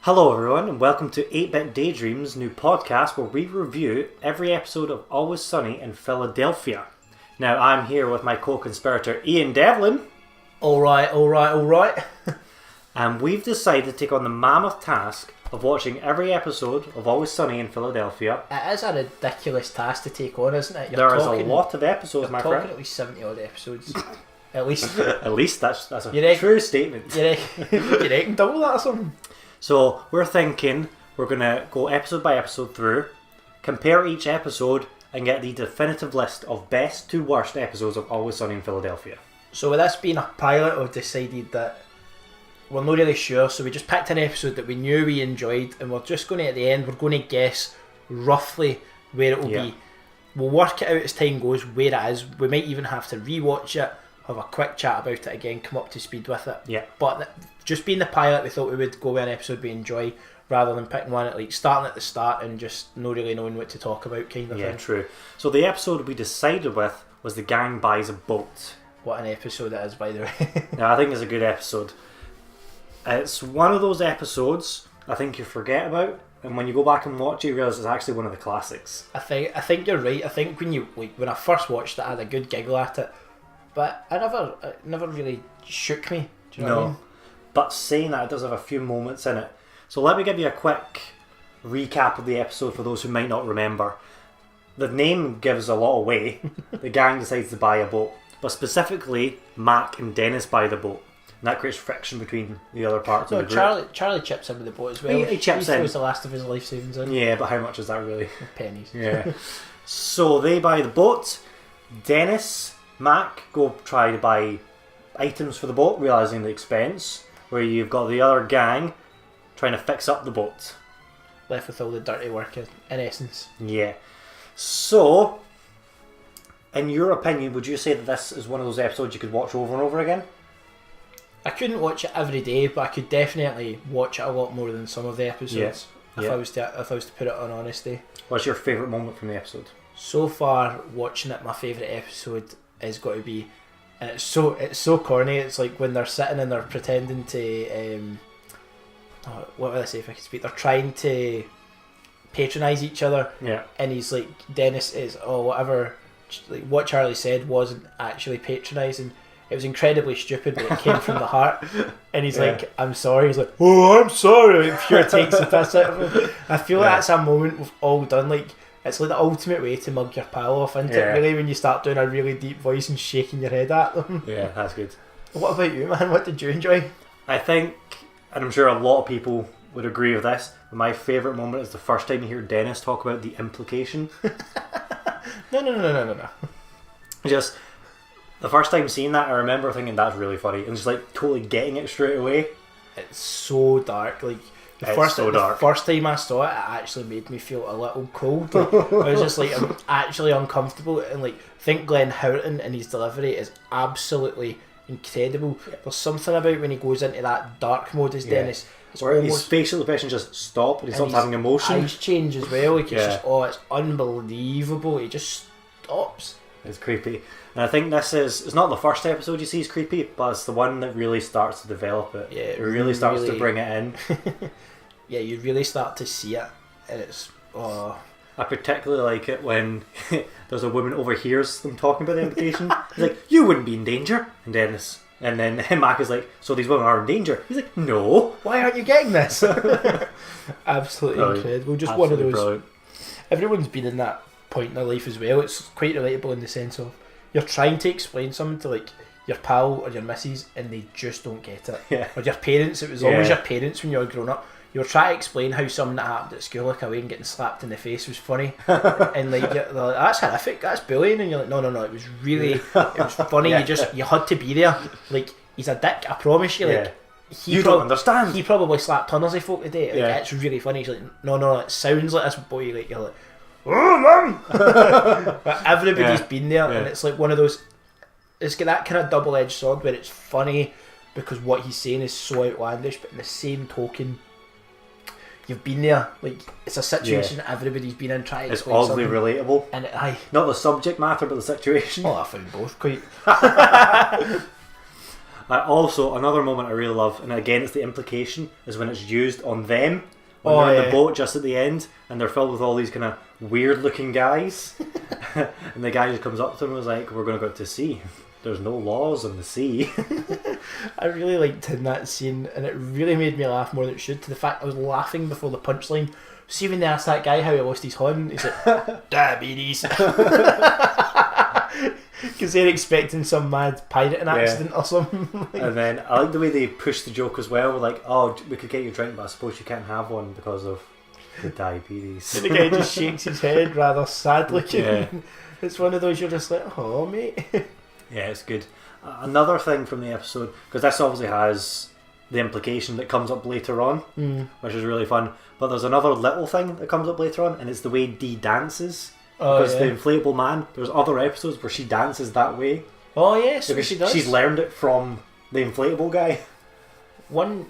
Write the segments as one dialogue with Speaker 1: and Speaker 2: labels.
Speaker 1: Hello everyone and welcome to 8-Bit Daydream's new podcast where we review every episode of Always Sunny in Philadelphia. Now I'm here with my co-conspirator Ian Devlin.
Speaker 2: Alright.
Speaker 1: And we've decided to take on the mammoth task of watching every episode of Always Sunny in Philadelphia.
Speaker 2: It is a ridiculous task to take on, isn't it?
Speaker 1: There is a lot of episodes, my friend.
Speaker 2: You're talking at least 70 odd episodes. At least.
Speaker 1: At least that's a true statement.
Speaker 2: You reckon double that or something?
Speaker 1: So we're thinking we're going to go episode by episode through, compare each episode and get the definitive list of best to worst episodes of Always Sunny in Philadelphia.
Speaker 2: So with this being a pilot, we've decided that we're not really sure, so we just picked an episode that we knew we enjoyed and we're just going to, at the end, we're going to guess roughly where it will be. We'll work it out as time goes, where it is. We might even have to rewatch it, have a quick chat about it again, come up to speed with it.
Speaker 1: Yeah.
Speaker 2: But just being the pilot, we thought we would go with an episode we enjoy rather than picking one at like starting at the start and just not really knowing what to talk about kind of thing.
Speaker 1: Yeah, true. So the episode we decided with was The Gang Buys a Boat.
Speaker 2: What an episode it is, by the way.
Speaker 1: Now, I think it's a good episode. It's one of those episodes I think you forget about, and when you go back and watch it, you realise it's actually one of the classics.
Speaker 2: I think you're right. I think when I first watched it, I had a good giggle at it, but it never really shook me. Do you know what I mean?
Speaker 1: But saying that, it does have a few moments in it. So let me give you a quick recap of the episode for those who might not remember. The name gives a lot away. The gang decides to buy a boat, but specifically Mac and Dennis buy the boat, and that creates friction between the other parts of the group.
Speaker 2: Charlie chips in with the boat as well.
Speaker 1: He chips in.
Speaker 2: He throws the last of his life savings in.
Speaker 1: Yeah, but how much is that really?
Speaker 2: Pennies.
Speaker 1: Yeah. So they buy the boat. Dennis, Mac go try to buy items for the boat, realising the expense, where you've got the other gang trying to fix up the boat.
Speaker 2: Left with all the dirty work in essence.
Speaker 1: Yeah. So, in your opinion, would you say that this is one of those episodes you could watch over and over again?
Speaker 2: I couldn't watch it every day, but I could definitely watch it a lot more than some of the episodes. If I was to put it on honesty.
Speaker 1: What's your favourite moment from the episode?
Speaker 2: So far, watching it, my favourite episode has got to be, and it's so corny. It's like when they're sitting and they're pretending to, what would I say if I could speak? They're trying to patronise each other.
Speaker 1: Yeah.
Speaker 2: And he's like, Dennis is, whatever. Like what Charlie said wasn't actually patronising. It was incredibly stupid, but it came from the heart. And he's like, I'm sorry. He's like, oh, I'm sorry. Like, pure takes the piss out of him. I feel like that's a moment we've all done. Like, it's like the ultimate way to mug your pal off, isn't it? Really, when you start doing a really deep voice and shaking your head at them.
Speaker 1: Yeah, that's good.
Speaker 2: What about you, man? What did you enjoy?
Speaker 1: I think, and I'm sure a lot of people would agree with this, my favourite moment is the first time you hear Dennis talk about the implication.
Speaker 2: No.
Speaker 1: Just the first time seeing that, I remember thinking that's really funny and just like totally getting it straight away.
Speaker 2: It's so dark. Like the first time I saw it, it actually made me feel a little cold. Like, I was just like, I'm actually uncomfortable, and like, I think Glenn Howerton and his delivery is absolutely incredible. There's something about when he goes into that dark mode as Dennis.
Speaker 1: Where his facial expression just stop and he stops having emotion.
Speaker 2: Eyes change as well. Like it's just, it's unbelievable. He just stops.
Speaker 1: It's creepy. And I think it's not the first episode you see is creepy, but it's the one that really starts to develop it.
Speaker 2: Yeah,
Speaker 1: it really starts to bring it in.
Speaker 2: Yeah, you really start to see it, and it's
Speaker 1: I particularly like it when there's a woman overhears them talking about the implication. He's like, "You wouldn't be in danger," and then Mac is like, "So these women are in danger?" He's like, "No."
Speaker 2: Why aren't you getting this? Absolutely incredible. Just one of those. Brilliant. Everyone's been in that point in their life as well. It's quite relatable in the sense of you're trying to explain something to like your pal or your missus and they just don't get it.
Speaker 1: Yeah.
Speaker 2: Or your parents. It was always your parents when you were growing up. You were trying to explain how something that happened at school, like away and getting slapped in the face, was funny, and like they're like, that's horrific, that's bullying, and you're like, no, it was really, it was funny. You had to be there. Like, he's a dick, I promise you. Like,
Speaker 1: you don't understand.
Speaker 2: He probably slapped tons of folk today. Like, it's really funny. He's like, no, it sounds like this boy. Like, you're like, oh mum. But everybody's been there, and it's like one of those. It's got that kind of double-edged sword where it's funny because what he's saying is so outlandish, but in the same token, you've been there. Like, it's a situation everybody's been in trying to explain.
Speaker 1: It's oddly relatable.
Speaker 2: And
Speaker 1: not the subject matter, but the situation.
Speaker 2: Oh, I found both quite.
Speaker 1: Also, another moment I really love, and again it's the implication, is when it's used on them when they're in the boat just at the end, and they're filled with all these kind of weird looking guys, and the guy just comes up to them and was like, "We're going to go out to sea. There's no laws on the sea."
Speaker 2: I really liked in that scene, and it really made me laugh more than it should, to the fact I was laughing before the punchline. See when they asked that guy how he lost his horn, he's like, diabetes. Because they're expecting some mad pirating accident or something.
Speaker 1: And then I like the way they push the joke as well. We're like, "Oh, we could get you a drink, but I suppose you can't have one because of the diabetes."
Speaker 2: The guy just shakes his head rather sad looking. Yeah. It's one of those you're just like, "Oh, mate."
Speaker 1: Yeah, it's good. Another thing from the episode, because this obviously has the implication that comes up later on, which is really fun. But there's another little thing that comes up later on, and it's the way Dee dances. Because the inflatable man, there's other episodes where she dances that way.
Speaker 2: Oh yes,
Speaker 1: because
Speaker 2: she does.
Speaker 1: She's learned it from the inflatable guy.
Speaker 2: One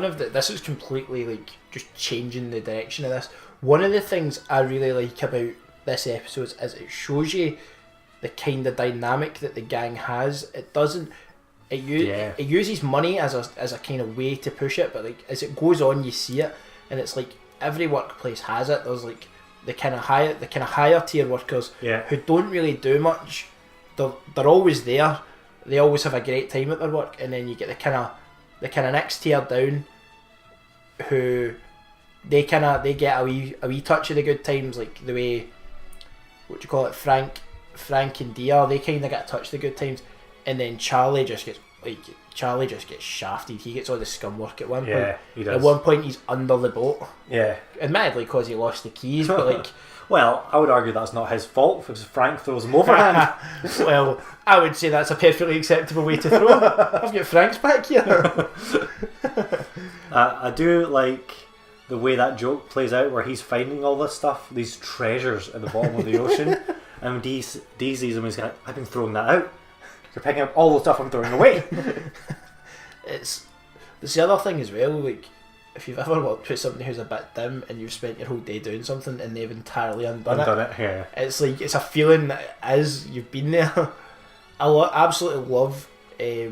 Speaker 2: of the, this is completely like just changing the direction of this. One of the things I really like about this episode is it shows you the kind of dynamic that the gang has. It doesn't. It uses money as a kind of way to push it, but like as it goes on, you see it, and it's like every workplace has it. There's like the kind of higher tier workers who don't really do much. They're always there. They always have a great time at their work, and then you get the kind of next tier down, who they get a wee touch of the good times, like the way, what do you call it, Frank and Dia, they kind of get a touch of the good times, and then Charlie just gets shafted. He gets all the scum work at one point.
Speaker 1: Yeah, he does.
Speaker 2: At one point he's under the boat.
Speaker 1: Yeah.
Speaker 2: Admittedly because he lost the keys, but like...
Speaker 1: Well, I would argue that's not his fault because Frank throws him overhand.
Speaker 2: Well, I would say that's a perfectly acceptable way to throw. I've got Frank's back here.
Speaker 1: I do like the way that joke plays out where he's finding all this stuff, these treasures at the bottom of the ocean, and Dee sees him and he's like, "I've been throwing that out. You're picking up all the stuff I'm throwing away."
Speaker 2: It's the other thing as well, like if you've ever worked with somebody who's a bit dim and you've spent your whole day doing something and they've entirely undone it.
Speaker 1: Yeah.
Speaker 2: It's like, it's a feeling that as you've been there. I absolutely love. I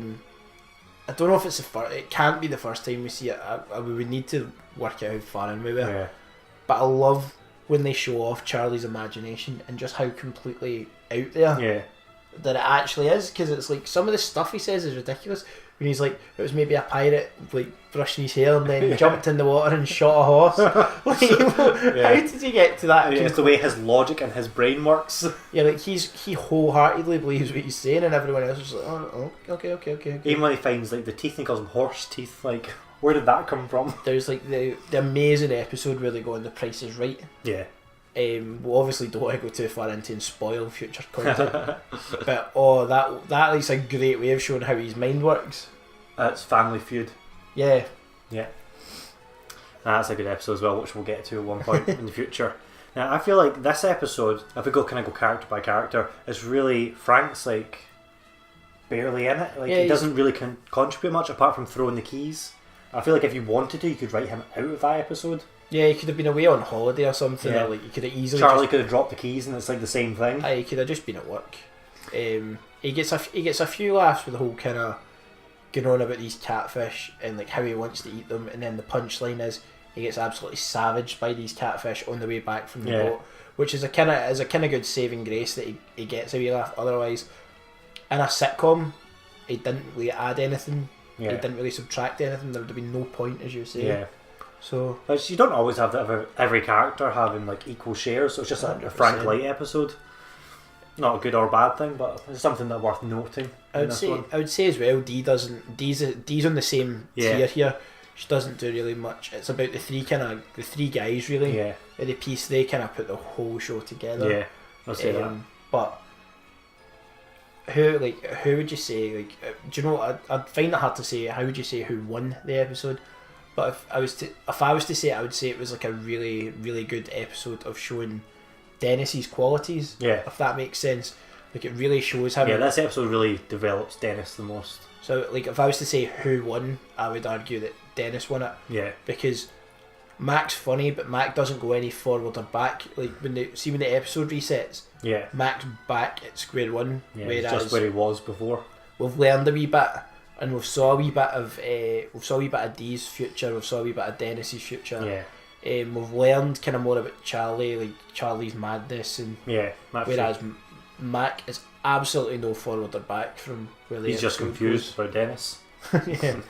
Speaker 2: don't know if it's it can't be the first time we see it. We would need to work out how far in we were.
Speaker 1: Yeah.
Speaker 2: But I love when they show off Charlie's imagination and just how completely out there that it actually is. Because it's like some of the stuff he says is ridiculous. When he's like, it was maybe a pirate like brushing his hair and then jumped in the water and shot a horse. Like, how did he get to that?
Speaker 1: It's the way his logic and his brain works.
Speaker 2: Yeah, like he wholeheartedly believes what he's saying, and everyone else is like, oh, okay.
Speaker 1: Even when he finds like the teeth and he calls them horse teeth, like where did that come from?
Speaker 2: There's like the amazing episode where they go on The Price is Right.
Speaker 1: Yeah.
Speaker 2: We obviously don't want to go too far into and spoil future content, but that is a great way of showing how his mind works.
Speaker 1: It's Family Feud.
Speaker 2: Yeah.
Speaker 1: That's a good episode as well, which we'll get to at one point in the future. Now, I feel like this episode, if we go character by character, is really Frank's like barely in it. Like he doesn't really contribute much apart from throwing the keys. I feel like if you wanted to, you could write him out of that episode.
Speaker 2: Yeah, he could have been away on holiday or something. Or like he could have easily.
Speaker 1: Charlie could have dropped the keys, and it's like the same thing.
Speaker 2: He could have just been at work. He gets a few laughs with the whole kind of going on about these catfish and like how he wants to eat them, and then the punchline is he gets absolutely savaged by these catfish on the way back from the boat, which is a kind of good saving grace that he gets a wee laugh. Otherwise, in a sitcom, he didn't really add anything. He didn't really subtract anything. There would have been no point, as you say.
Speaker 1: Yeah.
Speaker 2: So,
Speaker 1: but you don't always have every character having like equal shares. So it's just a Frank Light episode. Not a good or bad thing, but it's something that's worth noting.
Speaker 2: I would say as well. Dee's on the same tier here. She doesn't do really much. It's about the three guys really. Yeah. In the piece, they kind of put the whole show together. Yeah,
Speaker 1: I'll say that.
Speaker 2: But who would you say? Like, do you know? I'd find it hard to say. How would you say who won the episode? But if I was to say it, I would say it was like a really, really good episode of showing Dennis's qualities. Yeah. If that makes sense. Like it really shows him.
Speaker 1: Yeah, this episode really develops Dennis the most.
Speaker 2: So like if I was to say who won, I would argue that Dennis won it. Yeah. Because Mac's funny, but Mac doesn't go any forward or back. Like when the episode resets, Mac's back at square one.
Speaker 1: Yeah, whereas just where he was before.
Speaker 2: We've learned a wee bit and we've saw a wee bit of Dee's future, we've saw a wee bit of Dennis's future.
Speaker 1: Yeah.
Speaker 2: We've learned kind of more about Charlie, like Charlie's madness, and whereas Mac is absolutely no forward or back from where
Speaker 1: he's just confused about Dennis.
Speaker 2: Yeah.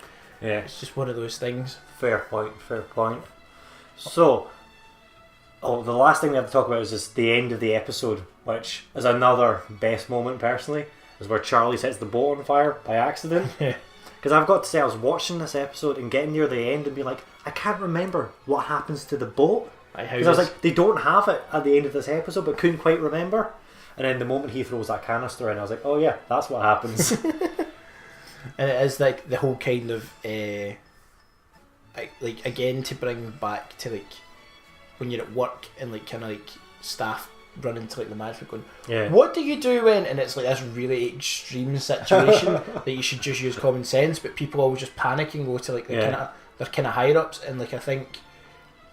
Speaker 1: Yeah.
Speaker 2: It's just one of those things.
Speaker 1: Fair point. So, the last thing we have to talk about is just the end of the episode, which is another best moment personally, is where Charlie sets the boat on fire by accident. Because I've got to say, I was watching this episode and getting near the end and being like, I can't remember what happens to the boat. Because I was like, they don't have it at the end of this episode, but couldn't quite remember. And then the moment he throws that canister in, I was like, oh yeah, that's what happens.
Speaker 2: And it is like the whole kind of like again, to bring back to like when you're at work and like kind of like staff run into like the management going, what do you do when, and it's like this really extreme situation that you should just use common sense, but people always just panic and go to like their kind of higher ups, and like I think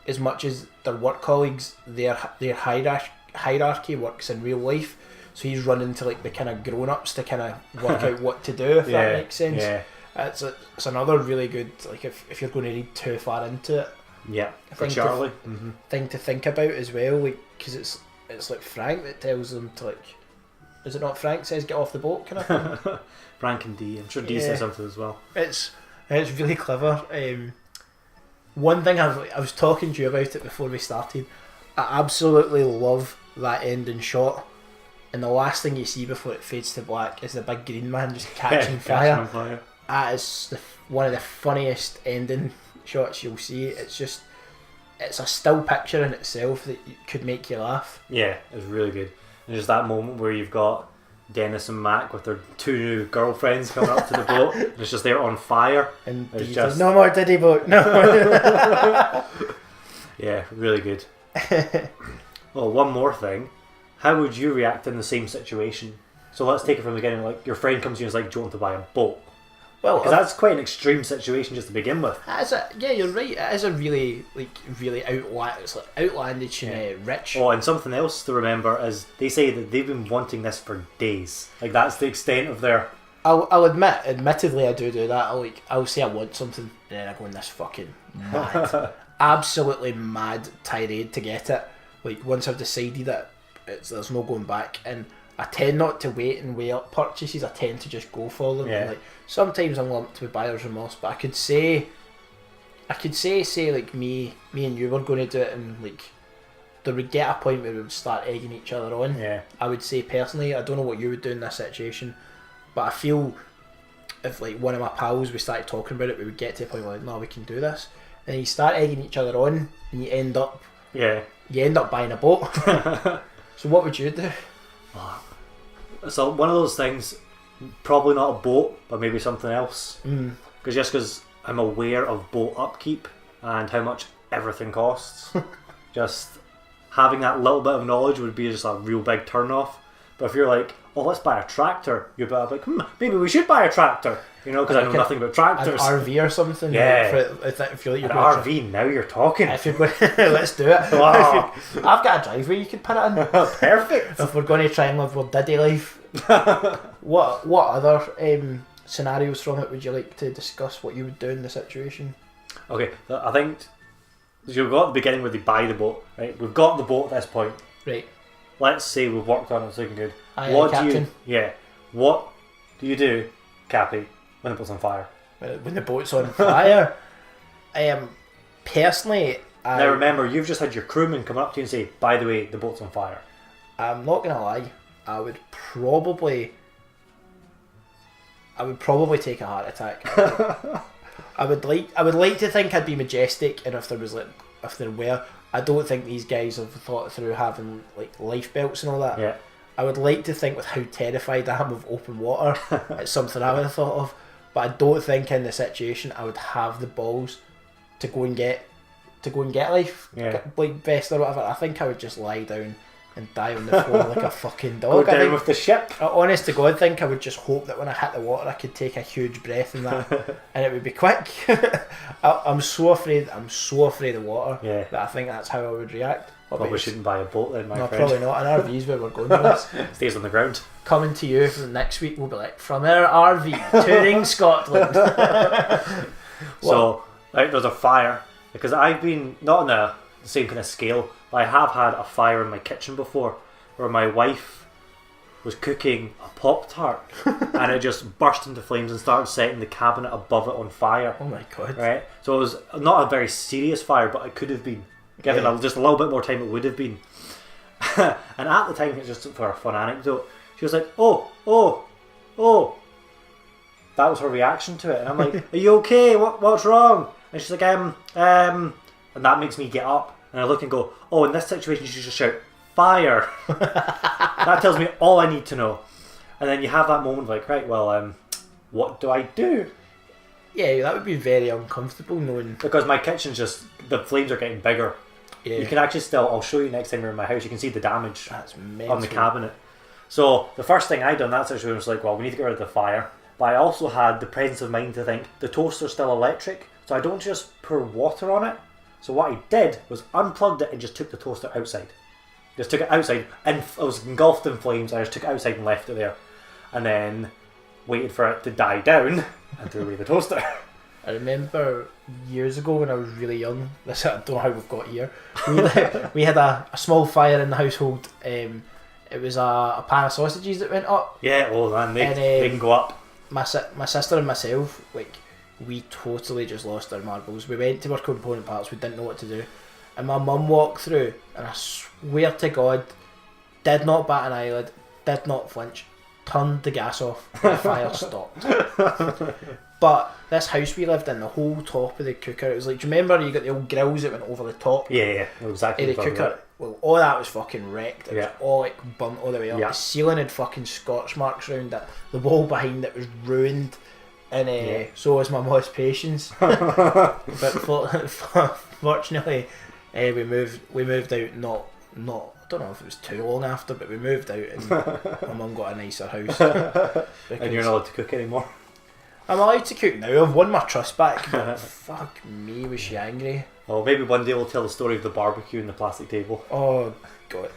Speaker 2: as much as their work colleagues, their hierarchy works in real life, so he's running to like the kind of grown ups to kind of work out what to do, if that makes sense. It's another really good, like if you're going to read too far into it,
Speaker 1: for Charlie
Speaker 2: thing to think about as well, like because it's like Frank that tells them to like, is it not Frank says get off the boat kind of thing?
Speaker 1: Frank and Dee, I'm sure Dee says something as well.
Speaker 2: It's really clever. One thing I was talking to you about it before we started, I absolutely love that ending shot, and the last thing you see before it fades to black is the big green man just catching fire. That is one of the funniest ending shots you'll see. It's a still picture in itself that could make you laugh. Yeah,
Speaker 1: it's really good. And just that moment where you've got Dennis and Mac with their two new girlfriends coming up to the boat, and it's just there on fire.
Speaker 2: And it's just no more Diddy boat, no more.
Speaker 1: Yeah, really good. Well, one more thing. How would you react in the same situation? So let's take it from the beginning. Like your friend comes to you and is like, "Do you want to buy a boat?" Well, because that's quite an extreme situation just to begin with.
Speaker 2: You're right. It is a really outlandish and rich.
Speaker 1: Oh, and something else to remember is they say that they've been wanting this for days. Like that's the extent of their.
Speaker 2: I'll admittedly, I do that. I'll say I want something, and then I go in this fucking mad, absolutely mad tirade to get it. Like once I've decided that there's no going back, and I tend not to wait and weigh up purchases. I tend to just go for them. And, like sometimes I'm lumped with buyer's remorse, but I could say like me and you were going to do it, and like there would get a point where we would start egging each other on. I would say personally, I don't know what you would do in this situation, but I feel if like one of my pals, we started talking about it, we would get to a point where like, no, we can do this, and you start egging each other on, and you end up buying a boat. So what would you do?
Speaker 1: So one of those things, probably not a boat, but maybe something else. Because I'm aware of boat upkeep and how much everything costs, just having that little bit of knowledge would be just a real big turn off. But if you're like, oh, let's buy a tractor, you'd be like, maybe we should buy a tractor, because I know nothing about tractors.
Speaker 2: An RV or something. If you're like,
Speaker 1: an RV, now you're talking.
Speaker 2: If you're going, let's do it.
Speaker 1: Wow.
Speaker 2: I've got a driveway you could put it in.
Speaker 1: Perfect.
Speaker 2: If we're going to try and live our Diddy life. What other scenarios from it would you like to discuss? What you would do in the situation?
Speaker 1: Okay, I think you've got the beginning where they buy the boat. Right, we've got the boat at this point.
Speaker 2: Right.
Speaker 1: Let's say we've worked on it, it's looking good.
Speaker 2: What
Speaker 1: do you do, Cappy, when the boat's on fire?
Speaker 2: When the boat's on fire? Personally,
Speaker 1: now remember, you've just had your crewman come up to you and say, by the way, the boat's on fire.
Speaker 2: I'm not going to lie, I would probably take a heart attack. I would like to think I'd be majestic, and if there were, I don't think these guys have thought through having like life belts and all that.
Speaker 1: Yeah.
Speaker 2: I would like to think with how terrified I am of open water, it's something I would have thought of. But I don't think in the situation I would have the balls to go and get life, like vest or whatever. I think I would just lie down, and die on the floor like a fucking
Speaker 1: Go
Speaker 2: dog.
Speaker 1: down with the ship.
Speaker 2: I honest to God think I would just hope that when I hit the water I could take a huge breath in that and it would be quick. I'm so afraid of water that I think that's how I would react.
Speaker 1: Probably shouldn't buy a boat then, my
Speaker 2: no,
Speaker 1: friend.
Speaker 2: probably not. An RV's where we're going with this.
Speaker 1: Stays on the ground.
Speaker 2: Coming to you for the next week, we'll be like, from our RV, touring Scotland.
Speaker 1: So, like, there's a fire. Because I've been, not on the same kind of scale, but I have had a fire in my kitchen before where my wife was cooking a Pop-Tart and it just burst into flames and started setting the cabinet above it on fire.
Speaker 2: Oh my God.
Speaker 1: Right? So it was not a very serious fire, but it could have been. Given just a little bit more time, it would have been. And at the time, it's just for a fun anecdote, she was like, oh. That was her reaction to it. And I'm like, are you okay? What's wrong? And she's like, and that makes me get up. And I look and go, oh, in this situation, you should just shout, fire. That tells me all I need to know. And then you have that moment like, right, well, what do I do?
Speaker 2: Yeah, that would be very uncomfortable knowing...
Speaker 1: Because my kitchen's just, the flames are getting bigger.
Speaker 2: Yeah.
Speaker 1: You can actually still, I'll show you next time you're in my house, you can see the damage
Speaker 2: on
Speaker 1: the cabinet. So the first thing I done in that situation was like, well, we need to get rid of the fire. But I also had the presence of mind to think, the toaster's still electric, so I don't just pour water on it. So what I did was unplugged it and just took the toaster outside. Just took it outside, and I was engulfed in flames, I just took it outside and left it there. And then waited for it to die down and threw away the toaster.
Speaker 2: I remember years ago when I was really young, I don't know how we've got here, we had a small fire in the household. It was a pan of sausages that went up.
Speaker 1: Yeah, oh man, they can go up.
Speaker 2: My sister and myself, like, we totally just lost our marbles. We went to our component parts, we didn't know what to do. And my mum walked through, and I swear to God, did not bat an eyelid, did not flinch, turned the gas off, and the fire stopped. But this house we lived in, the whole top of the cooker, it was like, do you remember you got the old grills that went over the top?
Speaker 1: Yeah, exactly.
Speaker 2: The cooker. Well, all that was fucking wrecked. It was all like burnt all the way up.
Speaker 1: Yeah.
Speaker 2: The ceiling had fucking scorch marks around it. The wall behind it was ruined. And so was my mom's patience. But fortunately, we moved out. Not I don't know if it was too long after, but we moved out, and my mum got a nicer house.
Speaker 1: And you're not allowed to cook anymore.
Speaker 2: I'm allowed to cook now. I've won my trust back. But fuck me, was she angry?
Speaker 1: Oh, maybe one day we'll tell the story of the barbecue and the plastic table.
Speaker 2: Oh God,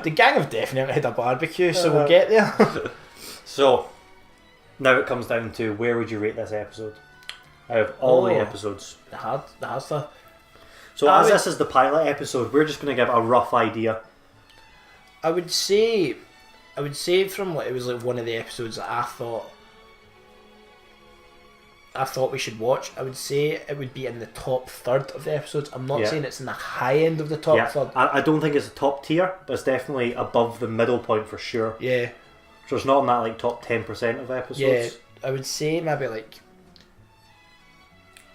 Speaker 2: the gang have definitely had a barbecue, so we'll get there.
Speaker 1: So now it comes down to, where would you rate this episode out of all the episodes?
Speaker 2: The hard stuff.
Speaker 1: So this is the pilot episode, we're just going to give a rough idea.
Speaker 2: I would say from it was like one of the episodes that I thought we should watch. I would say it would be in the top third of the episodes. I'm not saying it's in the high end of the top third.
Speaker 1: I don't think it's a top tier, but it's definitely above the middle point for sure.
Speaker 2: Yeah.
Speaker 1: So it's not in that like top 10% of episodes.
Speaker 2: Yeah, I would say maybe like...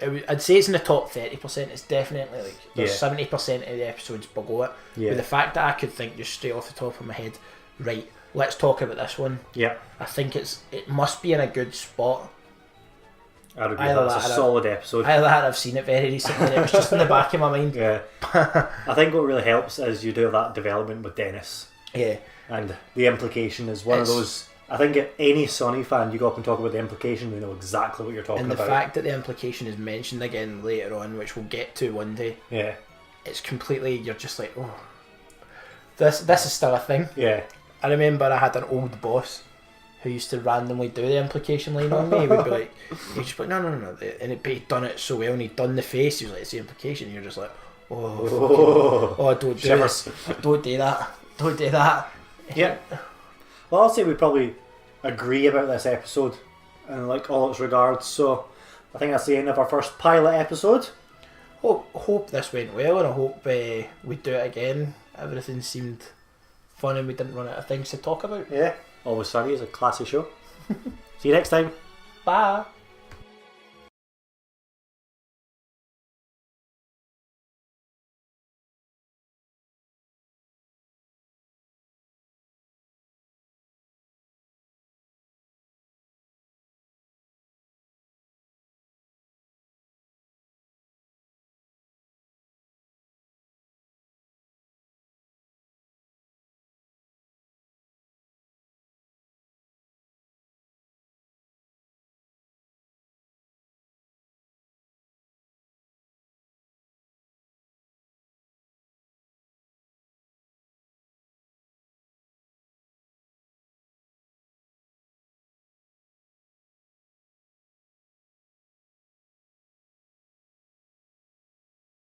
Speaker 2: I'd say it's in the top 30%. It's definitely like there's 70% of the episodes below it. Yeah. With the fact that I could think just straight off the top of my head, right, let's talk about this one. Yeah. I think it must be in a good spot.
Speaker 1: I'd agree. That's a solid episode.
Speaker 2: Either that, I've seen it very recently. It was just in the back of my mind.
Speaker 1: Yeah. I think what really helps is you do that development with Dennis.
Speaker 2: Yeah.
Speaker 1: And the implication is one of those. I think any Sonny fan, you go up and talk about the implication, they know exactly what you're talking about.
Speaker 2: And the fact that the implication is mentioned again later on, which we'll get to one day. Yeah. It's completely, you're just like, oh, this is still a thing. Yeah. I remember I had an old boss who used to randomly do the implication line on me. He would be like, he'd just be like, no. And he'd done it so well, and he'd done the face. He was like, it's the implication. And you're just like, don't do this. Don't do that. Don't do that.
Speaker 1: Yeah. Well, I'll say we probably agree about this episode in like all its regards. So I think that's the end of our first pilot episode.
Speaker 2: Hope this went well, and I hope we do it again. Everything seemed fun, and we didn't run out of things to talk about.
Speaker 1: Yeah. Always Sunny is a classy show. See you next time.
Speaker 2: Bye.